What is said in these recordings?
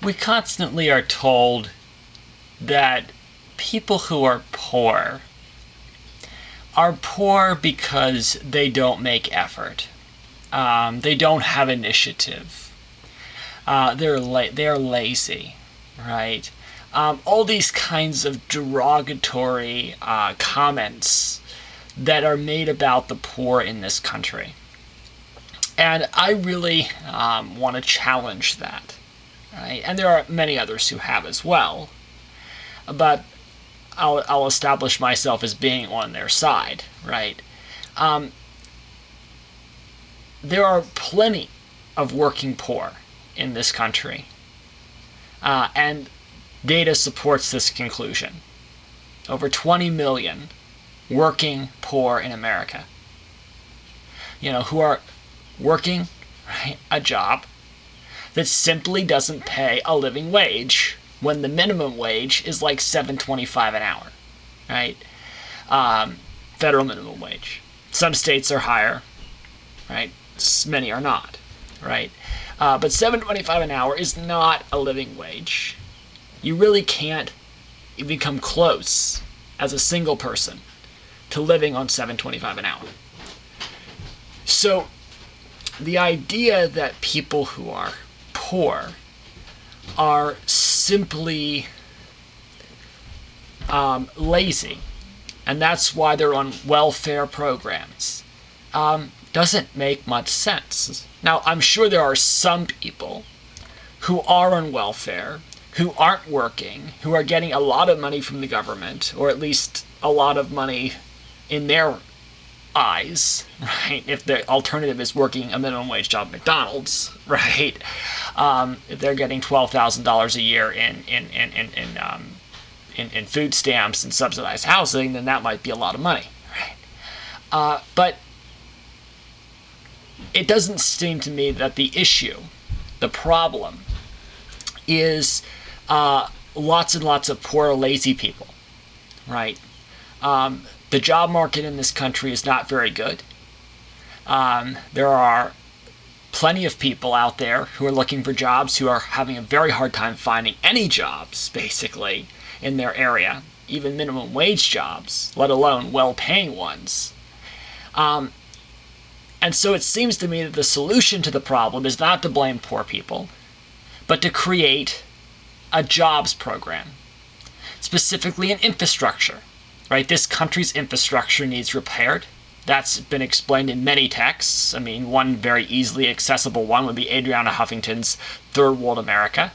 We constantly are told that people who are poor because they don't make effort. They don't have initiative. They're lazy, right? All these kinds of derogatory comments that are made about the poor in this country. And I really want to challenge that, right? And there are many others who have as well. But I'll establish myself as being on their side, right? There are plenty of working poor in this country. And data supports this conclusion. Over 20 million working poor in America. Who are working, right, a job that simply doesn't pay a living wage when the minimum wage is like $7.25 an hour, right? Federal minimum wage. Some states are higher, right? Many are not, right? But $7.25 an hour is not a living wage. You really can't even come close as a single person to living on $7.25 an hour. So the idea that people who are poor are simply lazy, and that's why they're on welfare programs, doesn't make much sense. Now, I'm sure there are some people who are on welfare, who aren't working, who are getting a lot of money from the government, or at least a lot of money in their eyes, right? If the alternative is working a minimum wage job at McDonald's, right? If they're getting $12,000 a year in food stamps and subsidized housing, then that might be a lot of money, right? But it doesn't seem to me that the issue, the problem, is lots and lots of poor, lazy people, right? The job market in this country is not very good. There are plenty of people out there who are looking for jobs who are having a very hard time finding any jobs, basically, in their area, even minimum wage jobs, let alone well-paying ones. And so it seems to me that the solution to the problem is not to blame poor people, but to create a jobs program, specifically an infrastructure. Right, this country's infrastructure needs repaired. That's been explained in many texts. I mean, one very easily accessible one would be Adriana Huffington's Third World America.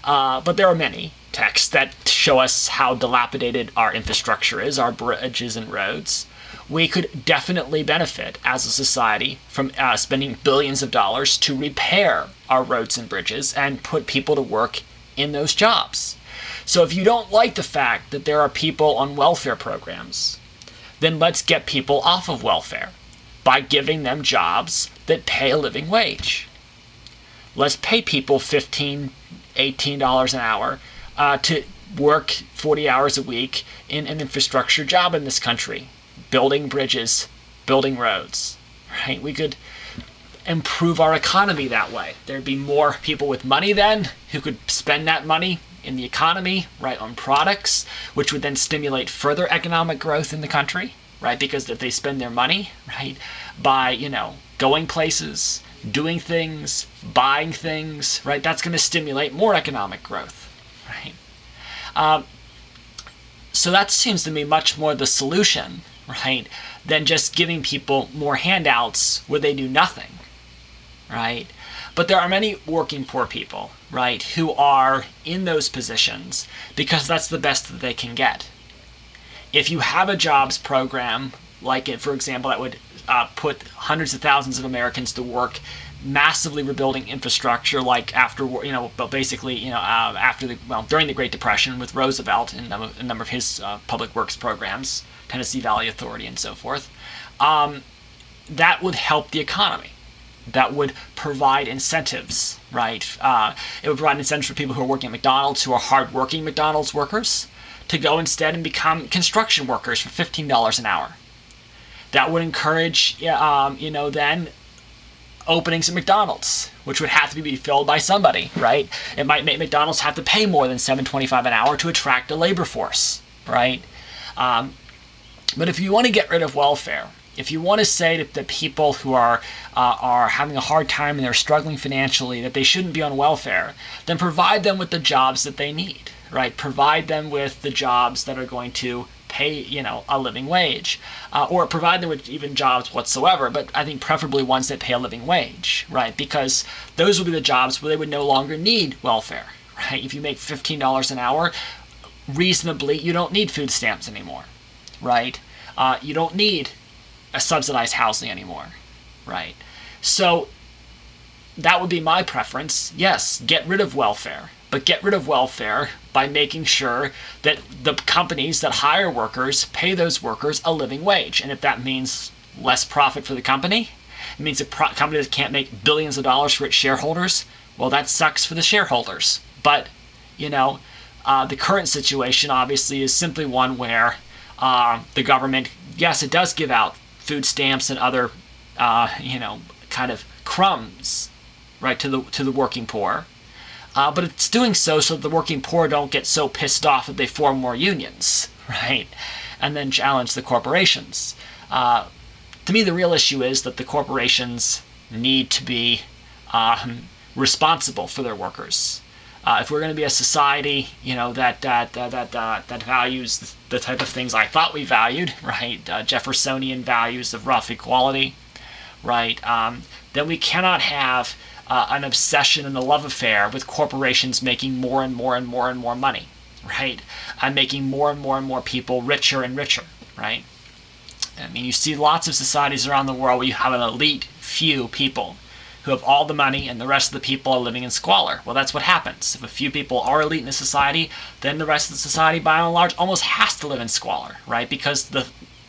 But there are many texts that show us how dilapidated our infrastructure is, our bridges and roads. We could definitely benefit as a society from spending billions of dollars to repair our roads and bridges and put people to work in those jobs. So if you don't like the fact that there are people on welfare programs, then let's get people off of welfare by giving them jobs that pay a living wage. Let's pay people $15, $18 an hour to work 40 hours a week in an infrastructure job in this country, building bridges, building roads. Right? We could improve our economy that way. There'd be more people with money then who could spend that money in the economy, right, on products, which would then stimulate further economic growth in the country, right, because if they spend their money, right, by, going places, doing things, buying things, right, that's going to stimulate more economic growth, right. So that seems to me much more the solution, right, than just giving people more handouts where they do nothing, right. But there are many working poor people, right, who are in those positions because that's the best that they can get. If you have a jobs program, like it, for example, that would put hundreds of thousands of Americans to work, massively rebuilding infrastructure, like after, but basically, during the Great Depression with Roosevelt and a number of his public works programs, Tennessee Valley Authority and so forth, that would help the economy. That would provide incentives, right? It would provide incentives for people who are working at McDonald's, who are hard-working McDonald's workers, to go instead and become construction workers for $15 an hour. That would encourage, then openings at McDonald's, which would have to be filled by somebody, right? It might make McDonald's have to pay more than $7.25 an hour to attract a labor force, right? But if you want to get rid of welfare, if you want to say that the people who are having a hard time and they're struggling financially, that they shouldn't be on welfare, then provide them with the jobs that they need, right? Provide them with the jobs that are going to pay, a living wage, or provide them with even jobs whatsoever, but I think preferably ones that pay a living wage, right? Because those will be the jobs where they would no longer need welfare, right? If you make $15 an hour, reasonably, you don't need food stamps anymore, right? You don't need a subsidized housing anymore, right? So that would be my preference. Yes, get rid of welfare, but get rid of welfare by making sure that the companies that hire workers pay those workers a living wage. And if that means less profit for the company, it means a company that can't make billions of dollars for its shareholders, well, that sucks for the shareholders. But, the current situation obviously is simply one where the government, yes, it does give out food stamps and other, kind of crumbs, right, to the working poor. But it's doing so that the working poor don't get so pissed off that they form more unions, right, and then challenge the corporations. To me, the real issue is that the corporations need to be responsible for their workers. If we're going to be a society, that values the type of things I thought we valued, right, Jeffersonian values of rough equality, right, then we cannot have an obsession and a love affair with corporations making more and more and more and more money, right, and making more and more and more people richer and richer, right. I mean, you see lots of societies around the world where you have an elite few people who have all the money and the rest of the people are living in squalor. Well, that's what happens. If a few people are elite in a society, then the rest of the society, by and large, almost has to live in squalor, right? Because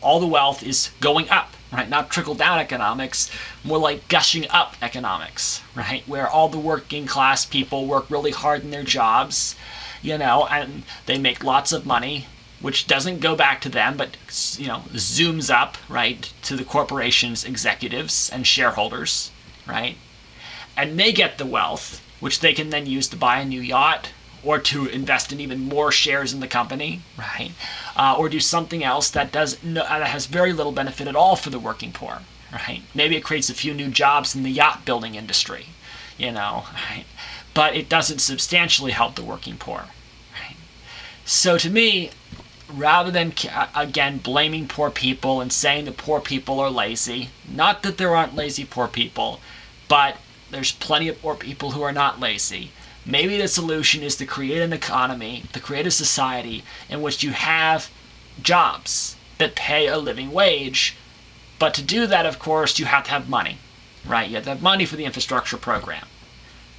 all the wealth is going up, right? Not trickle-down economics, more like gushing up economics, right? Where all the working class people work really hard in their jobs, and they make lots of money, which doesn't go back to them, but, zooms up, right, to the corporation's executives and shareholders, right? And they get the wealth, which they can then use to buy a new yacht or to invest in even more shares in the company, right? Or do something else that has very little benefit at all for the working poor, right? Maybe it creates a few new jobs in the yacht building industry, right? But it doesn't substantially help the working poor, right? So to me, rather than, again, blaming poor people and saying that poor people are lazy, not that there aren't lazy poor people, but there's plenty of poor people who are not lazy. Maybe the solution is to create an economy, to create a society in which you have jobs that pay a living wage. But to do that, of course, you have to have money, right? You have to have money for the infrastructure program.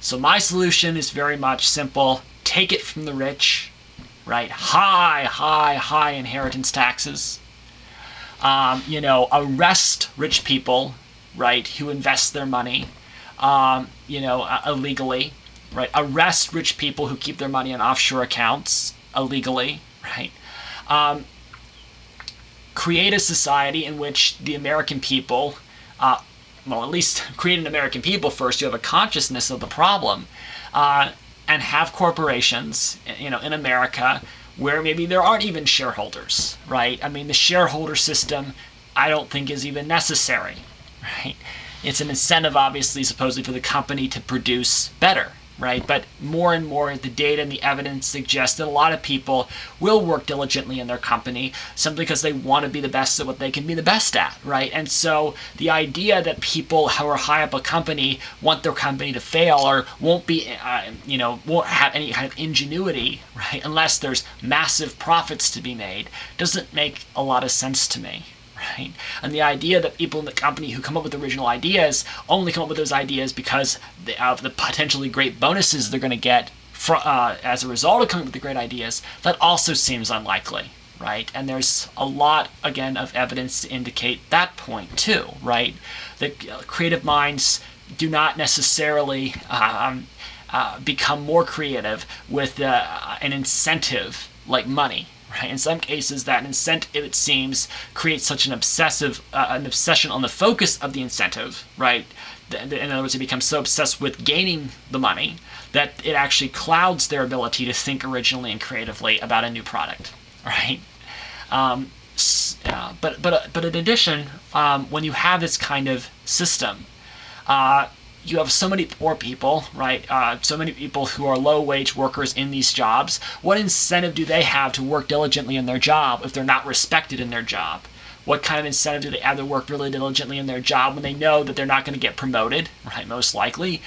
So my solution is very much simple. Take it from the rich, right? High inheritance taxes. Arrest rich people, right, who invest their money, illegally, right? Arrest rich people who keep their money in offshore accounts illegally, right? Create a society in which the American people, at least create an American people first, you have a consciousness of the problem, and have corporations, in America where maybe there aren't even shareholders, right? I mean, the shareholder system I don't think is even necessary, right? It's an incentive, obviously, supposedly for the company to produce better, right? But more and more, the data and the evidence suggests that a lot of people will work diligently in their company simply because they want to be the best at what they can be the best at, right? And so the idea that people who are high up a company want their company to fail or won't be, won't have any kind of ingenuity, right, unless there's massive profits to be made, doesn't make a lot of sense to me. Right? And the idea that people in the company who come up with original ideas only come up with those ideas because of the potentially great bonuses they're going to get as a result of coming up with the great ideas, that also seems unlikely, right? And there's a lot, again, of evidence to indicate that point too, right? That creative minds do not necessarily become more creative with an incentive like money. Right. In some cases, that incentive, it seems, creates such an obsession on the focus of the incentive, right, in other words, they become so obsessed with gaining the money that it actually clouds their ability to think originally and creatively about a new product, right? But in addition, when you have this kind of system, you have so many poor people, right? So many people who are low-wage workers in these jobs. What incentive do they have to work diligently in their job if they're not respected in their job? What kind of incentive do they have to work really diligently in their job when they know that they're not going to get promoted, right? Most likely.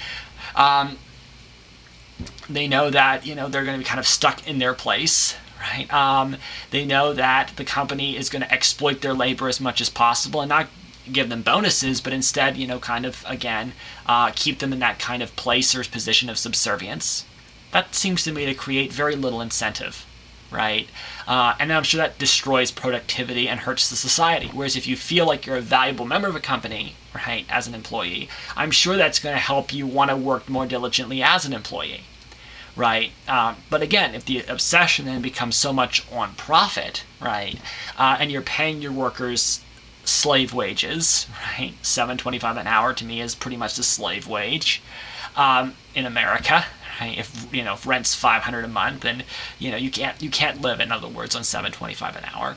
They know that, they're going to be kind of stuck in their place, right? They know that the company is going to exploit their labor as much as possible and not give them bonuses, but instead, kind of, again, keep them in that kind of place or position of subservience. That seems to me to create very little incentive, right? And I'm sure that destroys productivity and hurts the society. Whereas if you feel like you're a valuable member of a company, right, as an employee, I'm sure that's going to help you want to work more diligently as an employee, right? But again, if the obsession then becomes so much on profit, right, and you're paying your workers slave wages, right? $7.25 an hour to me is pretty much the slave wage in America. Right? If rent's $500 a month, then you can't live, in other words, on $7.25 an hour.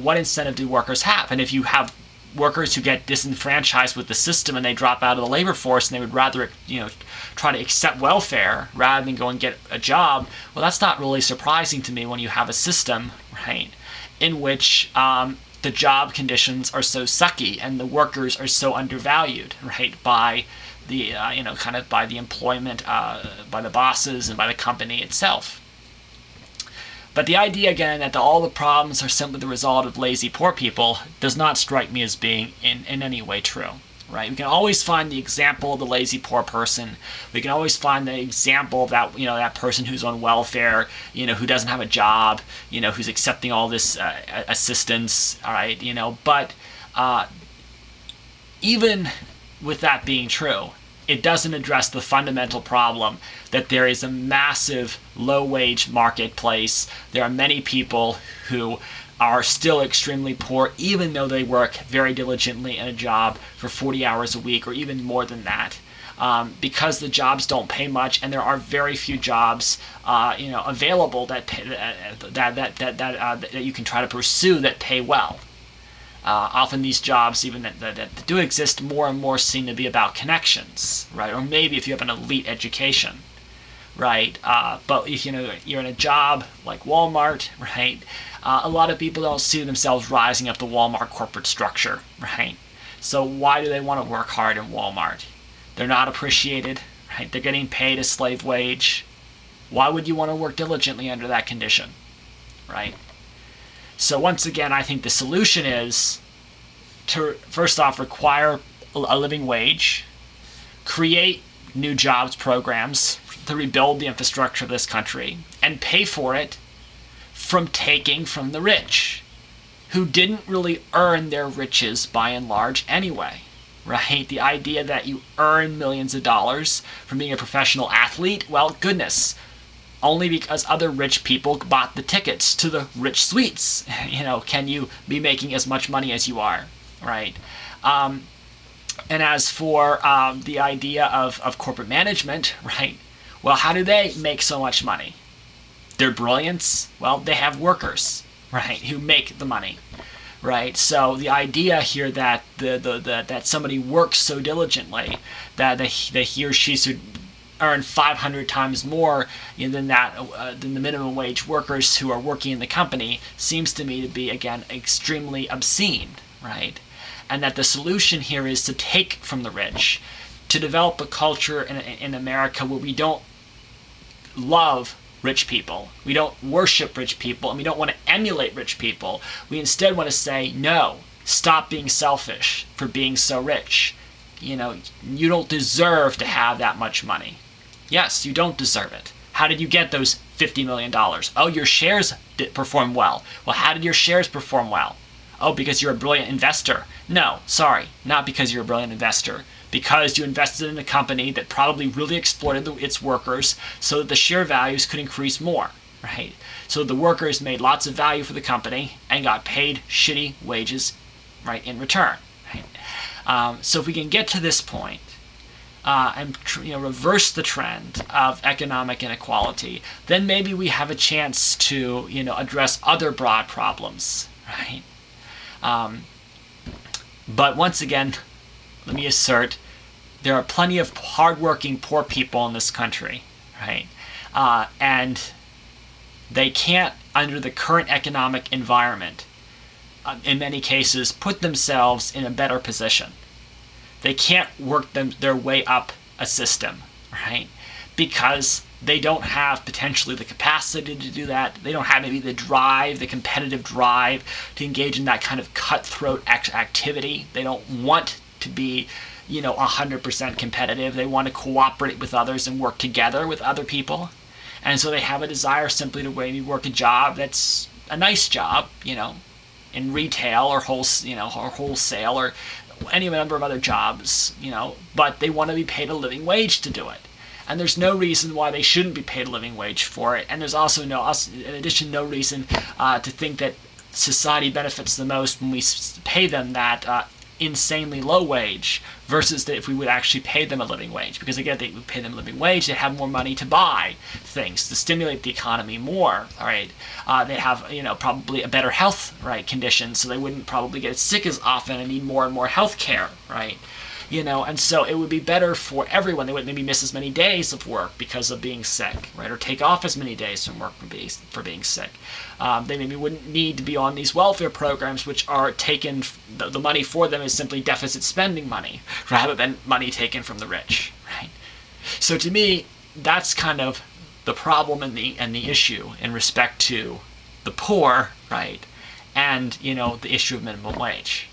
What incentive do workers have? And if you have workers who get disenfranchised with the system and they drop out of the labor force and they would rather try to accept welfare rather than go and get a job, well, that's not really surprising to me when you have a system, right, in which the job conditions are so sucky and the workers are so undervalued, right, by the kind of by the employment, by the bosses and by the company itself. But the idea again that all the problems are simply the result of lazy poor people does not strike me as being in any way true, right? We can always find the example of the lazy poor person. We can always find the example of that that person who's on welfare, who doesn't have a job, who's accepting all this assistance, all right, but even with that being true, it doesn't address the fundamental problem that there is a massive low-wage marketplace. There are many people who are still extremely poor, even though they work very diligently in a job for 40 hours a week or even more than that, because the jobs don't pay much, and there are very few jobs, available that pay, that you can try to pursue that pay well. Often these jobs, even that do exist, more and more seem to be about connections, right? Or maybe if you have an elite education, right? But if you're in a job like Walmart, right? A lot of people don't see themselves rising up the Walmart corporate structure, right? So why do they want to work hard in Walmart? They're not appreciated, right? They're getting paid a slave wage. Why would you want to work diligently under that condition, right? So once again, I think the solution is to, first off, require a living wage, create new jobs programs to rebuild the infrastructure of this country, and pay for it from taking from the rich, who didn't really earn their riches by and large anyway, right? The idea that you earn millions of dollars from being a professional athlete, well, goodness, only because other rich people bought the tickets to the rich suites, can you be making as much money as you are, right? And as for the idea of corporate management, right? Well, how do they make so much money? Their brilliance? Well, they have workers, right, who make the money, right? So the idea here that that somebody works so diligently that he or she should earn 500 times more than the minimum wage workers who are working in the company seems to me to be, again, extremely obscene, right? And that the solution here is to take from the rich, to develop a culture in America where we don't love rich people, we don't worship rich people, and we don't want to emulate rich people. We instead want to say, no, stop being selfish for being so rich. You don't deserve to have that much money. Yes, you don't deserve it. How did you get those $50 million? Oh, your shares performed well. Well, how did your shares perform well? Oh, because you're a brilliant investor. No, sorry, not because you're a brilliant investor. Because you invested in a company that probably really exploited its workers so that the share values could increase more, right? So the workers made lots of value for the company and got paid shitty wages, right, in return. Right? So if we can get to this point and reverse the trend of economic inequality, then maybe we have a chance to address other broad problems, right? But once again, let me assert, there are plenty of hardworking poor people in this country, right? And they can't, under the current economic environment, in many cases, put themselves in a better position. They can't work their way up a system, right? Because they don't have potentially the capacity to do that. They don't have maybe the drive, the competitive drive to engage in that kind of cutthroat activity. They don't want to be 100% competitive. They want to cooperate with others and work together with other people. And so they have a desire simply to maybe work a job that's a nice job, in retail or wholesale or any number of other jobs, but they want to be paid a living wage to do it. And there's no reason why they shouldn't be paid a living wage for it. And there's also in addition, no reason to think that society benefits the most when we pay them that insanely low wage versus that if we would actually pay them a living wage. Because again, if we pay them a living wage, they have more money to buy things to stimulate the economy more. All right, they have probably a better health condition, so they wouldn't probably get sick as often and need more and more health care, right? And so it would be better for everyone. They wouldn't maybe miss as many days of work because of being sick, right? Or take off as many days from work for being sick. They maybe wouldn't need to be on these welfare programs, which are taken, the money for them is simply deficit spending money, rather than money taken from the rich, right? So to me, that's kind of the problem and the issue in respect to the poor, right? And, the issue of minimum wage.